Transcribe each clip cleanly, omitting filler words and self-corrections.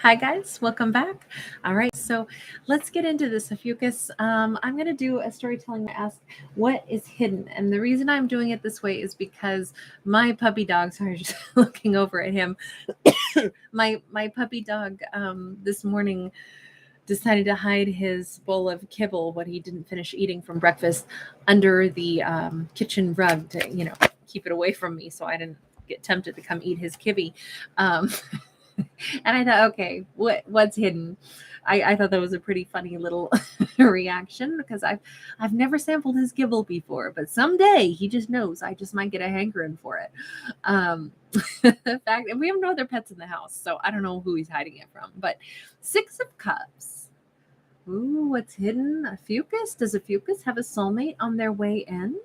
Hi guys, welcome back. All right, so let's get into this Ophiuchus. I'm going to do a storytelling where I ask what is hidden, and the reason I'm doing it this way is because my puppy dogs are just looking over at him. My puppy dog this morning decided to hide his bowl of kibble, what he didn't finish eating from breakfast, under the kitchen rug to keep it away from me, so I didn't get tempted to come eat his kibby. Um, and I thought, okay, what's hidden? I thought that was a pretty funny little reaction because I've never sampled his kibble before, but someday he just knows I just might get a hankering for it. Um, fact, and we have no other pets in the house, so I don't know who he's hiding it from. But 6 of Cups. Ooh, what's hidden? Ophiuchus? Does Ophiuchus have a soulmate on their way in?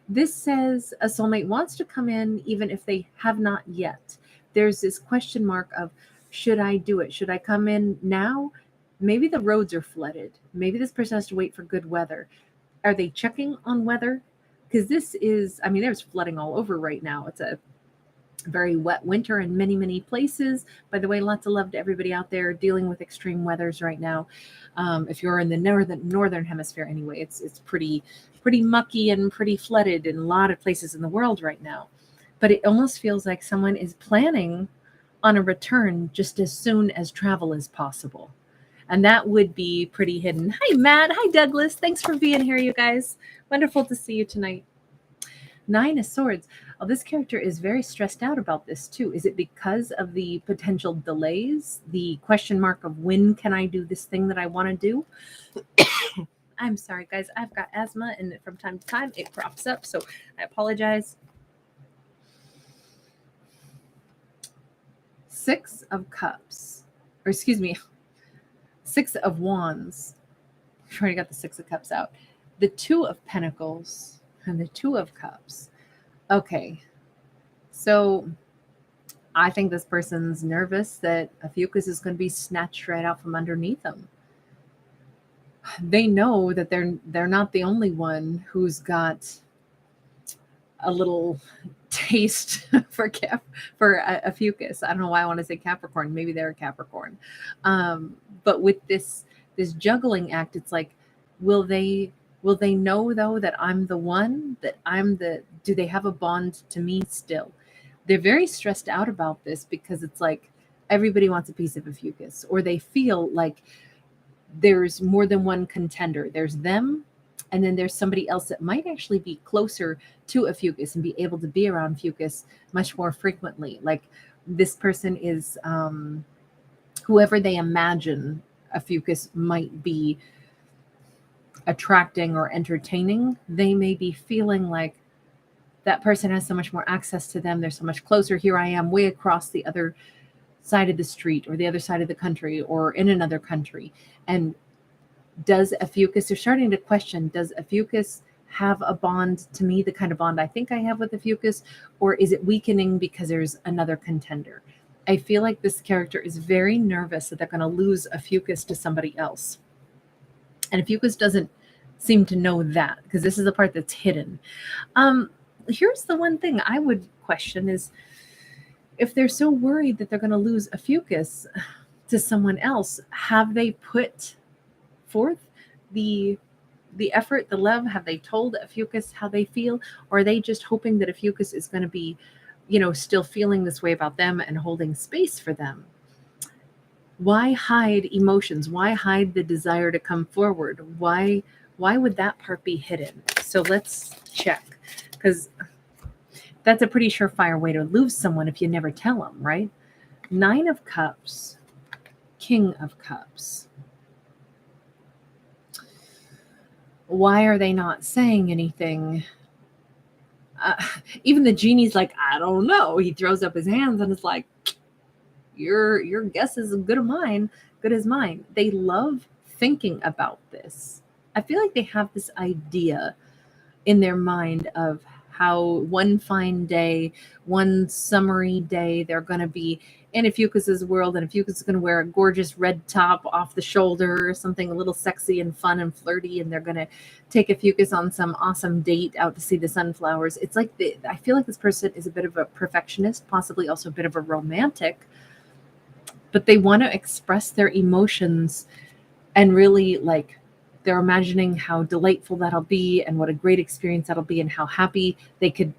This says a soulmate wants to come in even if they have not yet. There's this question mark of, should I do it? Should I come in now? Maybe the roads are flooded. Maybe this person has to wait for good weather. Are they checking on weather? Because there's flooding all over right now. It's a very wet winter in many, many places. By the way, lots of love to everybody out there dealing with extreme weathers right now. If you're in the northern hemisphere anyway, it's pretty mucky and pretty flooded in a lot of places in the world right now. But it almost feels like someone is planning on a return just as soon as travel is possible. And that would be pretty hidden. Hi, Matt. Hi, Douglas. Thanks for being here, you guys. Wonderful to see you tonight. 9 of Swords. Oh, this character is very stressed out about this too. Is it because of the potential delays? The question mark of when can I do this thing that I want to do? I'm sorry, guys. I've got asthma, and from time to time it crops up, so I apologize. 6 of Cups, or excuse me, 6 of Wands. I've already got the 6 of Cups out. The 2 of Pentacles and the 2 of Cups. Okay, so I think this person's nervous that Ophiuchus is going to be snatched right out from underneath them. They know that they're not the only one who's got a little taste for Ophiuchus. I don't know why I want to say Capricorn. Maybe they're a Capricorn. But with this juggling act, it's like, will they know though that I'm the one, that do they have a bond to me still? They're very stressed out about this because it's like everybody wants a piece of Ophiuchus, or they feel like there's more than one contender. There's them, and then there's somebody else that might actually be closer to Ophiuchus and be able to be around Ophiuchus much more frequently. Like this person is whoever they imagine Ophiuchus might be attracting or entertaining. They may be feeling like that person has so much more access to them. They're so much closer. Here I am way across the other side of the street or the other side of the country or in another country. And does Ophiuchus, they're starting to question, does Ophiuchus have a bond to me, the kind of bond I think I have with Ophiuchus, or is it weakening because there's another contender? I feel like this character is very nervous that they're going to lose Ophiuchus to somebody else. And Ophiuchus doesn't seem to know that, because this is the part that's hidden. Here's the one thing I would question is, if they're so worried that they're going to lose Ophiuchus to someone else, have they put forth the effort, the love? Have they told Ophiuchus how they feel? Or are they just hoping that Ophiuchus is going to be, still feeling this way about them and holding space for them? Why hide emotions? Why hide the desire to come forward? Why would that part be hidden? So let's check, because that's a pretty surefire way to lose someone if you never tell them, right? 9 of Cups, King of Cups. Why are they not saying anything? Even the genie's like, I don't know. He throws up his hands and is like, your guess is as good as mine. They love thinking about this. I feel like they have this idea in their mind of how one fine day, one summery day, they're going to be in Ophiuchus's world, and Ophiuchus is going to wear a gorgeous red top off the shoulder, something a little sexy and fun and flirty, and they're going to take Ophiuchus on some awesome date out to see the sunflowers. It's like I feel like this person is a bit of a perfectionist, possibly also a bit of a romantic, but they want to express their emotions and really like they're imagining how delightful that'll be and what a great experience that'll be and how happy they could,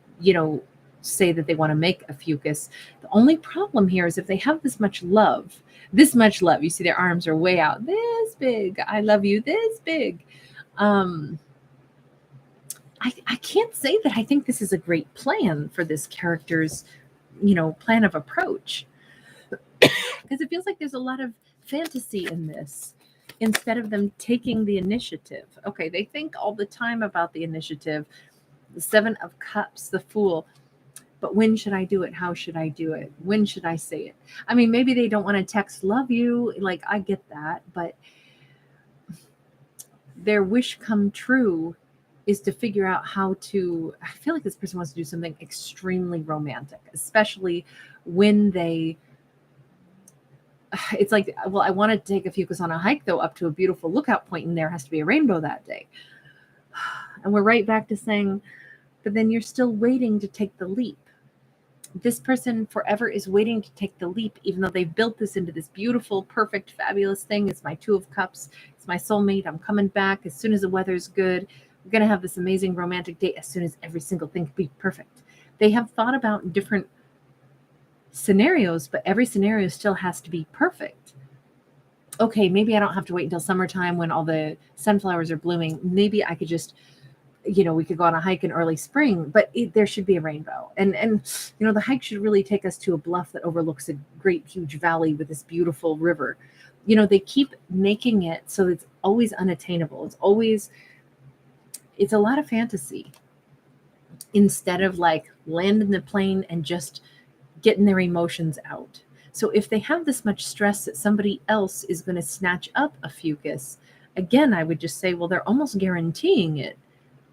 say that they want to make a fucus. The only problem here is if they have this much love, you see their arms are way out, this big, I love you, this big. I can't say that I think this is a great plan for this character's, plan of approach. Because it feels like there's a lot of fantasy in this instead of them taking the initiative. Okay, they think all the time about the initiative, the Seven of Cups, the Fool. But when should I do it? How should I do it? When should I say it? I mean, maybe they don't want to text love you. Like, I get that. But their wish come true is to figure out how to. I feel like this person wants to do something extremely romantic, especially when it's like, well, I want to take a fucus on a hike, though, up to a beautiful lookout point, and there has to be a rainbow that day. And we're right back to saying, but then you're still waiting to take the leap. This person forever is waiting to take the leap, even though they've built this into this beautiful, perfect, fabulous thing. It's my Two of Cups. It's my soulmate. I'm coming back as soon as the weather's good. We're going to have this amazing romantic date as soon as every single thing can be perfect. They have thought about different scenarios, but every scenario still has to be perfect. Okay, maybe I don't have to wait until summertime when all the sunflowers are blooming. Maybe I could just, we could go on a hike in early spring, but there should be a rainbow. And the hike should really take us to a bluff that overlooks a great, huge valley with this beautiful river. They keep making it so it's always unattainable. It's a lot of fantasy instead of like landing the plane and just getting their emotions out. So if they have this much stress that somebody else is going to snatch up a fucus, again, I would just say, well, they're almost guaranteeing it,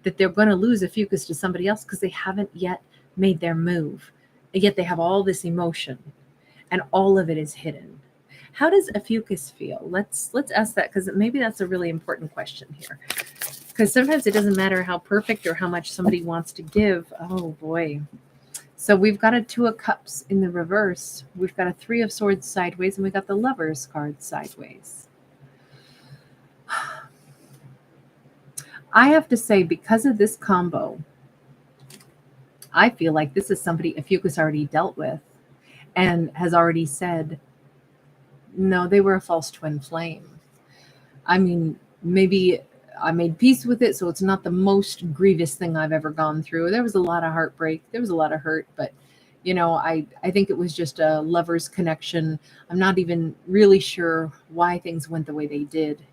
that they're going to lose a fucus to somebody else because they haven't yet made their move. And yet they have all this emotion and all of it is hidden. How does a fucus feel? Let's ask that, because maybe that's a really important question here. Because sometimes it doesn't matter how perfect or how much somebody wants to give. Oh boy. So we've got a Two of Cups in the reverse. We've got a Three of Swords sideways, and we got the Lovers card sideways. I have to say, because of this combo, I feel like this is somebody Ophiuchus already dealt with and has already said, no, they were a false twin flame. I mean, maybe I made peace with it, so it's not the most grievous thing I've ever gone through. There was a lot of heartbreak. There was a lot of hurt, but, I think it was just a lover's connection. I'm not even really sure why things went the way they did.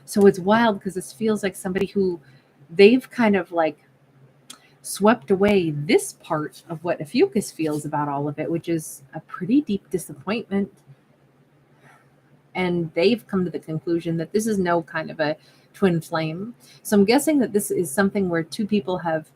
So it's wild because this feels like somebody who they've kind of like swept away this part of what Ophiuchus feels about all of it, which is a pretty deep disappointment. And they've come to the conclusion that this is no kind of a twin flame. So I'm guessing that this is something where two people have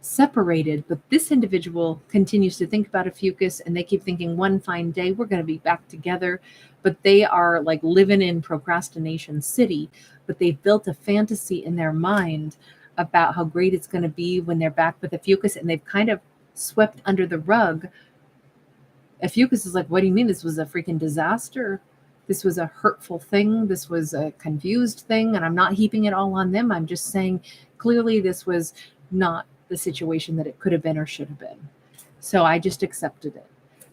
separated, but this individual continues to think about Ophiuchus, and they keep thinking one fine day we're going to be back together. But they are like living in procrastination city, but they've built a fantasy in their mind about how great it's going to be when they're back with Ophiuchus, and they've kind of swept under the rug. Ophiuchus is like, what do you mean? This was a freaking disaster. This was a hurtful thing. This was a confused thing. And I'm not heaping it all on them. I'm just saying clearly this was not the situation that it could have been or should have been. So I just accepted it.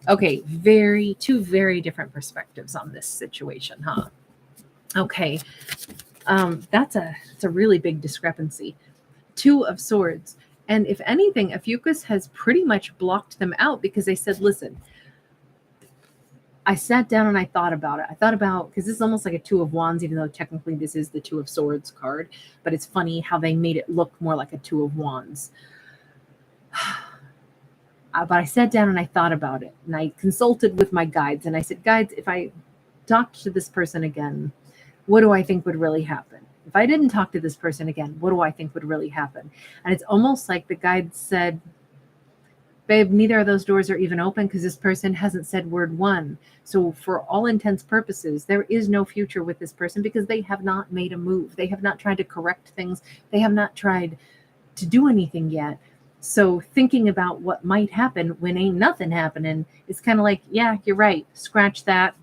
Okay, two very different perspectives on this situation, huh? Okay, that's a really big discrepancy. Two of Swords. And if anything, Ophiuchus has pretty much blocked them out because they said, listen, I sat down and I thought about it. Because this is almost like a Two of Wands, even though technically this is the Two of Swords card. But it's funny how they made it look more like a Two of Wands. But I sat down and I thought about it. And I consulted with my guides. And I said, guides, if I talked to this person again, what do I think would really happen? If I didn't talk to this person again, what do I think would really happen? And it's almost like the guides said, babe, neither of those doors are even open because this person hasn't said word one. So for all intents purposes, there is no future with this person because they have not made a move. They have not tried to correct things. They have not tried to do anything yet. So thinking about what might happen when ain't nothing happening is kind of like, yeah, you're right. Scratch that.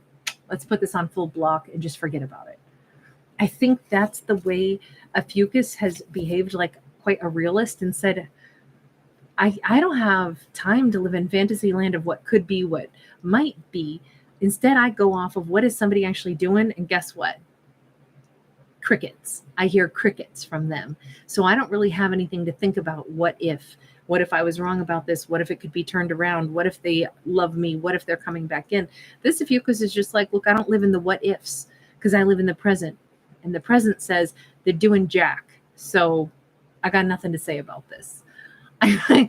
Let's put this on full block and just forget about it. I think that's the way Ophiuchus has behaved like quite a realist and said, I don't have time to live in fantasy land of what could be, what might be. Instead, I go off of what is somebody actually doing, and guess what? Crickets. I hear crickets from them. So I don't really have anything to think about what if. What if I was wrong about this? What if it could be turned around? What if they love me? What if they're coming back in? This Ophiuchus is just like, look, I don't live in the what ifs because I live in the present. And the present says they're doing jack. So I got nothing to say about this. I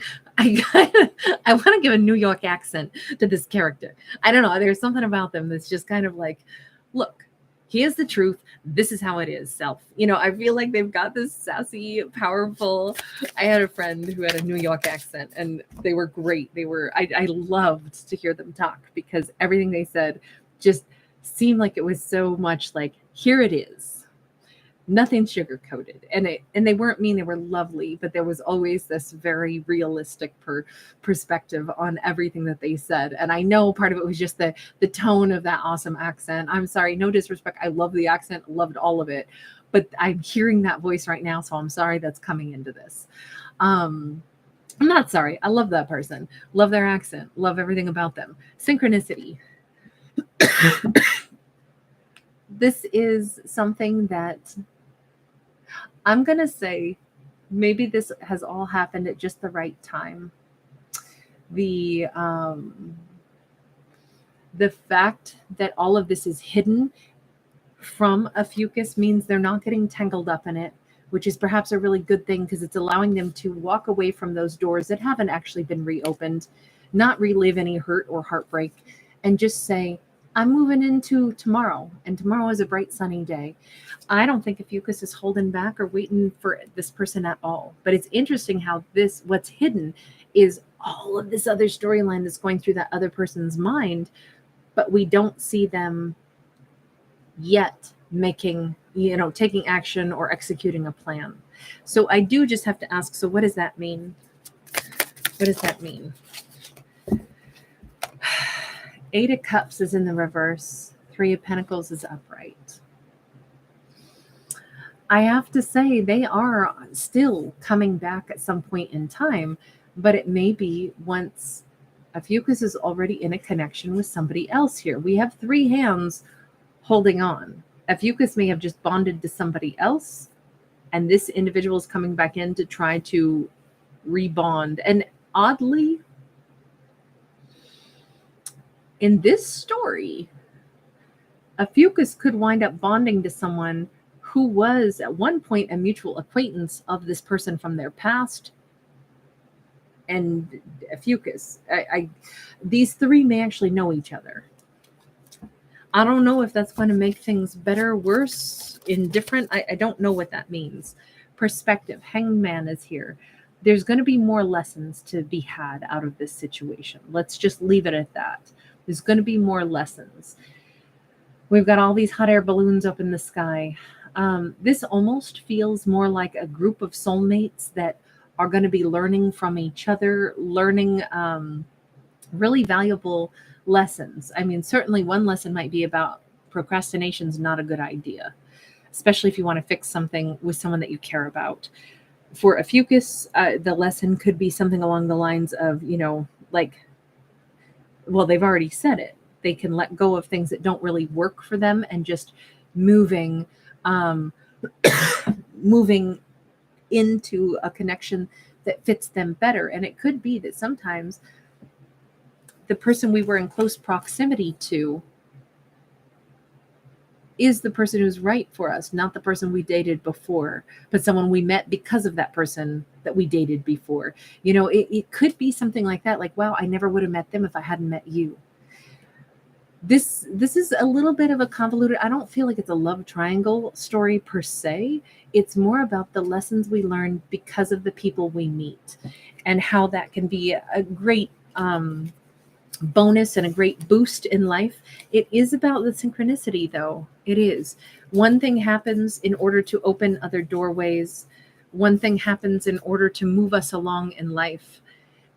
want to give a New York accent to this character. I don't know. There's something about them that's just kind of like, look, here's the truth. This is how it is, self. I feel like they've got this sassy, powerful. I had a friend who had a New York accent, and they were great. I loved to hear them talk because everything they said just seemed like it was so much like, here it is. Nothing sugar-coated. And they weren't mean, they were lovely, but there was always this very realistic perspective on everything that they said. And I know part of it was just the tone of that awesome accent. I'm sorry, no disrespect. I love the accent, loved all of it. But I'm hearing that voice right now, so I'm sorry that's coming into this. I'm not sorry. I love that person. Love their accent. Love everything about them. Synchronicity. This is something that I'm going to say maybe this has all happened at just the right time. The fact that all of this is hidden from Ophiuchus means they're not getting tangled up in it, which is perhaps a really good thing because it's allowing them to walk away from those doors that haven't actually been reopened, not relive any hurt or heartbreak, and just say, I'm moving into tomorrow, and tomorrow is a bright, sunny day. I don't think Ophiuchus is holding back or waiting for this person at all. But it's interesting how what's hidden is all of this other storyline that's going through that other person's mind, but we don't see them yet taking action or executing a plan. So I do just have to ask, so what does that mean? What does that mean? Eight of Cups is in the reverse. Three of Pentacles is upright. I have to say they are still coming back at some point in time, but it may be once Ophiuchus is already in a connection with somebody else here. We have three hands holding on. Ophiuchus may have just bonded to somebody else, and this individual is coming back in to try to rebond. And oddly, in this story, Ophiuchus could wind up bonding to someone who was at one point a mutual acquaintance of this person from their past. And Ophiuchus, these three may actually know each other. I don't know if that's going to make things better, worse, indifferent. I don't know what that means. Perspective. Hanged Man is here. There's going to be more lessons to be had out of this situation. Let's just leave it at that. There's going to be more lessons. We've got all these hot air balloons up in the sky. This almost feels more like a group of soulmates that are going to be learning from each other, learning really valuable lessons. I mean, certainly one lesson might be about procrastination is not a good idea, especially if you want to fix something with someone that you care about. For Ophiuchus, the lesson could be something along the lines of, well, they've already said it. They can let go of things that don't really work for them and just moving into a connection that fits them better. And it could be that sometimes the person we were in close proximity to is the person who's right for us, not the person we dated before, but someone we met because of that person that we dated before. It could be something like that. Like, wow, I never would have met them if I hadn't met you. This is a little bit of a convoluted, I don't feel like it's a love triangle story per se. It's more about the lessons we learn because of the people we meet and how that can be a great bonus and a great boost in life. It is about the synchronicity, though. It is. One thing happens in order to open other doorways. One thing happens in order to move us along in life.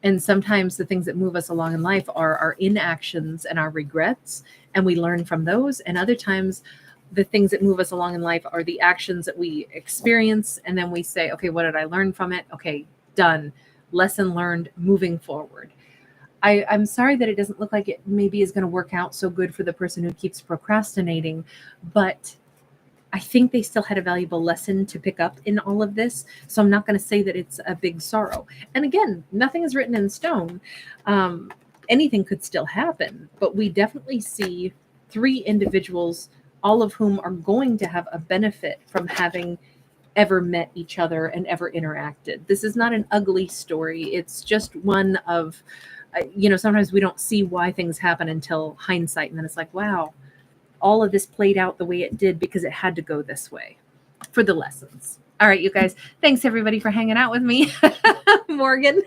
And sometimes the things that move us along in life are our inactions and our regrets, and we learn from those. And other times, the things that move us along in life are the actions that we experience, and then we say, okay, what did I learn from it? Okay, done. Lesson learned, moving forward. I'm sorry that it doesn't look like it maybe is going to work out so good for the person who keeps procrastinating, but I think they still had a valuable lesson to pick up in all of this. So I'm not going to say that it's a big sorrow. And again, nothing is written in stone. Anything could still happen, but we definitely see three individuals, all of whom are going to have a benefit from having ever met each other and ever interacted. This is not an ugly story. It's just one of, sometimes we don't see why things happen until hindsight. And then it's like, wow, all of this played out the way it did because it had to go this way for the lessons. All right, you guys. Thanks everybody for hanging out with me. Morgan,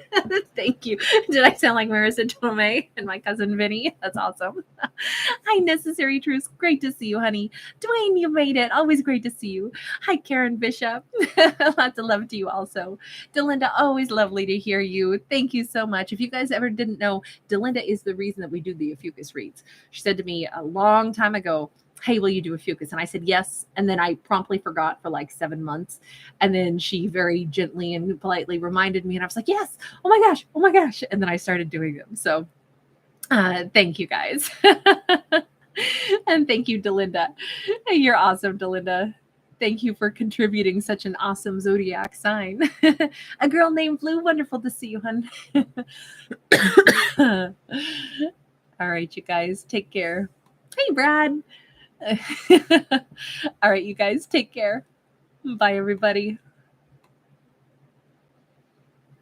thank you. Did I sound like Marissa Tomei and my cousin Vinny? That's awesome. Hi, Necessary Truth. Great to see you, honey. Dwayne, you made it. Always great to see you. Hi, Karen Bishop. Lots of love to you also. Delinda, always lovely to hear you. Thank you so much. If you guys ever didn't know, Delinda is the reason that we do the Ophiuchus reads. She said to me a long time ago, hey, will you do Ophiuchus? And I said, yes. And then I promptly forgot for like 7 months. And then she very gently and politely reminded me. And I was like, yes, oh my gosh, oh my gosh. And then I started doing them. So thank you guys. And thank you, Delinda. You're awesome, Delinda. Thank you for contributing such an awesome zodiac sign. A girl named Blue. Wonderful to see you, hun. All right, you guys, take care. Hey, Brad. All right, you guys, take care. Bye, everybody.